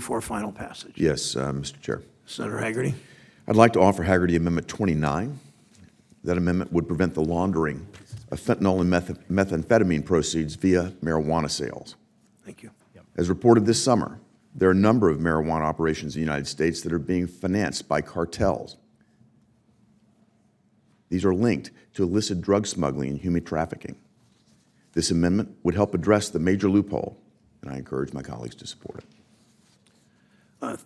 before final passage? Yes, Mr. Chair. Senator Hagerty. I'd like to offer Hagerty Amendment 29. That amendment would prevent the laundering of fentanyl and methamphetamine proceeds via marijuana sales. Thank you. As reported this summer, there are a number of marijuana operations in the United States that are being financed by cartels. These are linked to illicit drug smuggling and human trafficking. This amendment would help address the major loophole, and I encourage my colleagues to support it.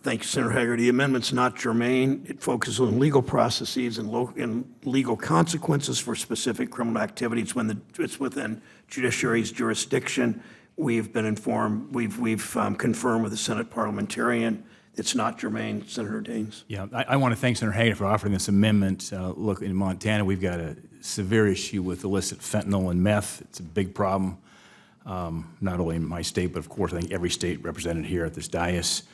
Thank you, Senator Hagerty. The amendment's not germane. It focuses on legal processes and legal consequences for specific criminal activity. It's within judiciary's jurisdiction. We've been informed, we've confirmed with the Senate parliamentarian. It's not germane. Senator Daines. Yeah, I want to thank Senator Hagerty for offering this amendment. Look, in Montana, we've got a severe issue with illicit fentanyl and meth. It's a big problem, not only in my state, but of course, I think every state represented here at this dais.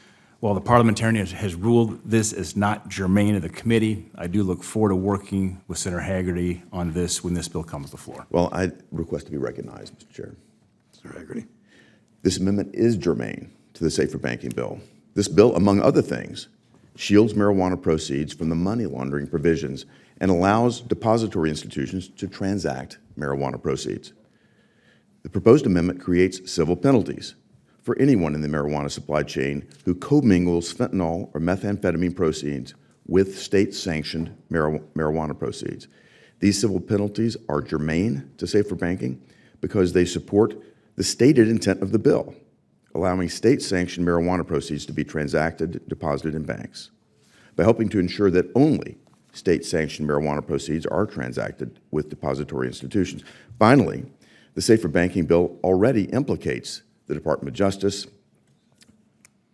While the parliamentarian has ruled this as not germane to the committee, I do look forward to working with Senator Hagerty on this when this bill comes to the floor. Well, I request to be recognized, Mr. Chair. Senator Hagerty. This amendment is germane to the Safer Banking Bill. This bill, among other things, shields marijuana proceeds from the money laundering provisions and allows depository institutions to transact marijuana proceeds. The proposed amendment creates civil penalties for anyone in the marijuana supply chain who commingles fentanyl or methamphetamine proceeds with state-sanctioned marijuana proceeds. These civil penalties are germane to safer banking because they support the stated intent of the bill, allowing state-sanctioned marijuana proceeds to be transacted, deposited in banks, by helping to ensure that only state-sanctioned marijuana proceeds are transacted with depository institutions. Finally, the Safer Banking Bill already implicates the Department of Justice.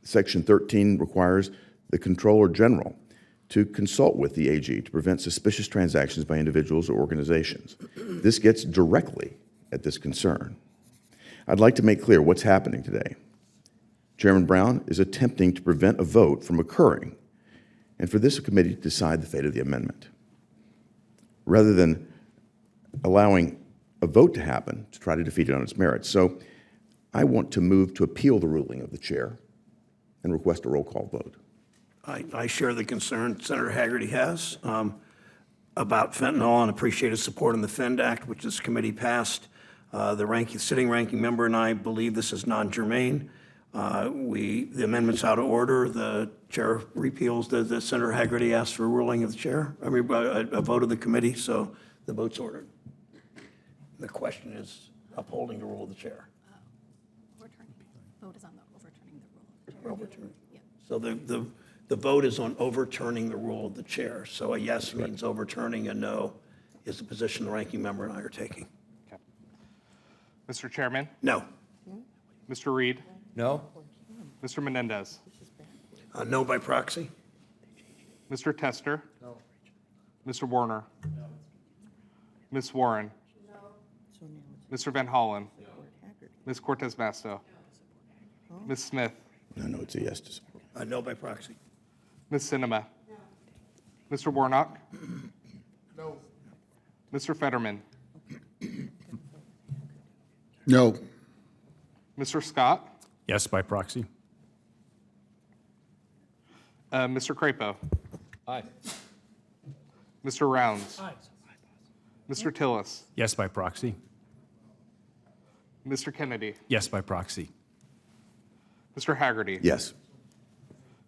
Section 13 requires the Comptroller General to consult with the AG to prevent suspicious transactions by individuals or organizations. This gets directly at this concern. I'd like to make clear what's happening today. Chairman Brown is attempting to prevent a vote from occurring and for this committee to decide the fate of the amendment, rather than allowing a vote to happen to try to defeat it on its merits. So I want to move to appeal the ruling of the chair and request a roll call vote. I share the concern Senator Hagerty has about fentanyl and appreciate his support in the FEND Act, which this committee passed. The sitting ranking member and I believe this is non-germane. The amendment's out of order. The chair repeals the Senator Hagerty asked for a ruling of the chair, a vote of the committee, so the vote's ordered. The question is upholding the rule of the chair. Vote is on the overturning the rule of the chair. Overturning. Yeah. So the vote is on overturning the rule of the chair. So a yes means overturning, a no is the position the ranking member and I are taking. Okay. Mr. Chairman? No. Mr. Reed? No. Mr. Menendez? No by proxy. Mr. Tester? No. Mr. Warner? No. Ms. Warren? No. Mr. Van Hollen? No. Ms. Cortez Masto? No. Ms. Smith? No, it's a yes to support. No by proxy. Ms. Sinema? No. Mr. Warnock? No. Mr. Fetterman? No. Mr. Scott? Yes by proxy. Mr. Crapo? Aye. Mr. Rounds? Aye. Mr. Tillis? Yes by proxy. Mr. Kennedy? Yes by proxy. Mr. Hagerty? Yes.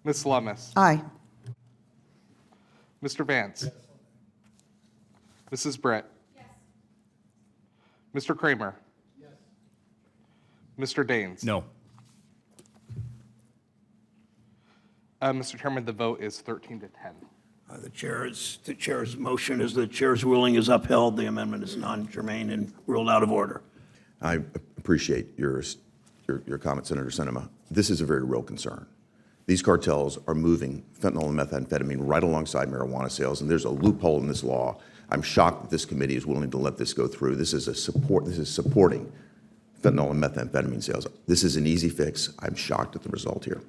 Ms. Lummis? Aye. Mr. Vance? Yes. Mrs. Britt? Yes. Mr. Kramer? Yes. Mr. Daines? No. Mr. Chairman, the vote is 13 to 10. The chair's motion is the chair's ruling is upheld. The amendment is non-germane and ruled out of order. I appreciate your comment, Senator Sinema. This is a very real concern. These cartels are moving fentanyl and methamphetamine right alongside marijuana sales, and there's a loophole in this law. I'm shocked that this committee is willing to let this go through. This is supporting fentanyl and methamphetamine sales. This is an easy fix. I'm shocked at the result here.